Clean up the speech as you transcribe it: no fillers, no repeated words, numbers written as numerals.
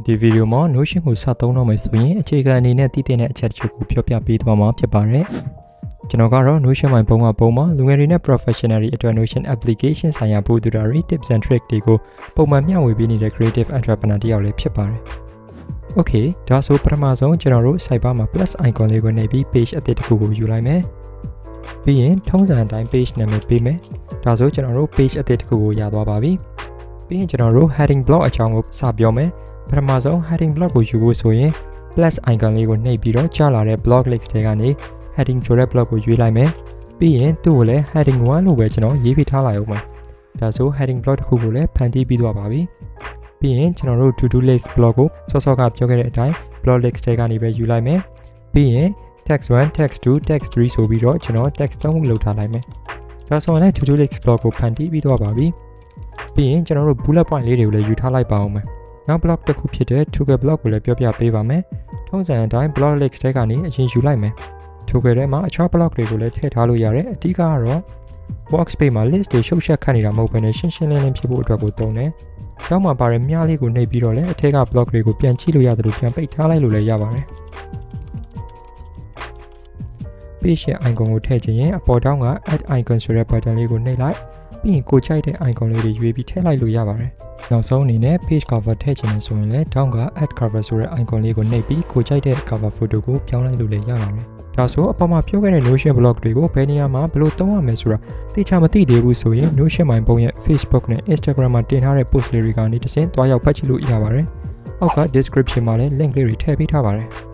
ဒီဗီဒီယိုမှာ Notion ကိုစသုံးတော့မယ်ဆိုရင်အခြေခံအနေနဲ့တည်တဲ့အချက်တချို့ကိုပြောပြပေးသွားမှာဖြစ်ပါတယ်။ကျွန်တော်ကတော့ Notion မှာပုံမှာလူငယ်တွေနဲ့ professional တွေအတွက် Notion application ဆိုင်ရာပို့သူတာတွေ tips and tricks တွေကိုပုံမှန်မျှဝေပေးနေတဲ့ creative entrepreneur တယောက်လည်းဖြစ်ပါတယ်။ Okay ဒါဆိုပထမဆုံးကျွန်တော်တို့ site bar မှာ plus icon လေးကိုနှိပ်ပြီး page အသစ်တစ်ခုကိုယူလိုက်မယ်။ပြီးရင်ထုံးစံအတိုင်း page နာမည်ပေးမယ်။ဒါဆိုကျွန်တော်တို့ page အသစ်တစ်ခုကိုရသွားပါပြီ။ပြီးရင်ကျွန်တော်တို့ heading block အကြောင်းကိုစပြောမယ်။ပထမဆုံး heading block ကိုယူဖို့ဆိုရင် plus icon လေးကိုနှိပ်ပြီးတော့ကြာလာတဲ့ block list တွေကနေ heading ဆိုတဲ့ block ကိုရွေးလိုက်မယ်ပြီးရင်သူ့ကိုလည်း heading 1လို့ပဲကျွန်တော်ရေးပြထားလိုက်အောင်ပါဒါဆို heading block တစ်ခုကိုလည်းဖန်တီးပြီးသွားပါပြီပြီးရင်ကျွန်တော်တို့ to do list block ကိုစောကပြောခဲ့တဲ့အတိုင်း block list တွေကနေပဲယူလိုက်မယ်ပြီးရင် text 1 text 2 text 3ဆိုပြီးတော့ကျွန်တော် text 3ခုလောက်ထားလိုက်မယ်ဒါဆိုရင်လည်း to do list block ကိုဖန်တီးပြီးသွားပါပြီပြီးရင်ကျွန်တော်တို့ bullet point လေးတွေကိုလည်းယူထားလိုက်ပါအောင်မယ်နောက် block တစ်ခုဖြစ်တဲ့ trigger block ကိုလည်းပြောပြပေးပါမယ်ထုံးစံအတိုင်း block list တွေကနေအရင်ယူလိုက်မယ်ထိုကဲထဲမှာအခြား block တွေကိုလည်းထည့်ထားလို့ရတယ်အဓိကကတော့ workspace မှာ list တွေရှုပ်ရှက်ခတ်နေတာမဟုတ်ဘဲနဲ့ရှင်းရှင်းလင်းလင်းဖြစ်ဖို့အတွက်ကိုသုံးတယ်။နောက်မှာပါတဲ့မြားလေးကိုနှိပ်ပြီးတော့လည်းအထက်က block တွေကိုပြန်ကြည့်လို့ရတယ်လို့ပြန်ပိတ်ထားလိုက်လို့လည်းရပါတယ်။ page ရဲ့ icon ကိုထည့်ခြင်းရင်အပေါ်တောင်းက add icon ဆိုတဲ့ button လေးကိုနှိပ်လိုက်ပြီးရင်ကိုကြိုက်တဲ့ icon လေးတွေရွေးပြီးထည့်လိုက်လို့ရပါတယ်။နောက်ဆုံးအနေနဲ့ page cover ထည့်ခြင်းဆိုရင်လည်းတောင်းက add cover ဆိုတဲ့ icon လေးကိုနှိပ်ပြီးကိုကြိုက်တဲ့ cover photo ကိုပြောင်းလိုက်လို့လည်းရပါတယ်။ဒါဆိုအပေါ်မှာပြောခဲ့တဲ့ Notion blog တွေကိုဘယ်နေရာမှာဘယ်လိုသုံးရမလဲဆိုတာသိချာမသိသေးဘူးဆိုရင် Notion မိုင်ပုံရဲ့ Facebook နဲ့ Instagram မှာတင်ထားတဲ့ post လေးတွေကနေတစ်ဆင့်တွားရောက်ဖတ်ကြည့်လို့ရပါတယ်။အောက်က description မှာလည်း link လေးတွေထည့်ပေးထားပါတယ်။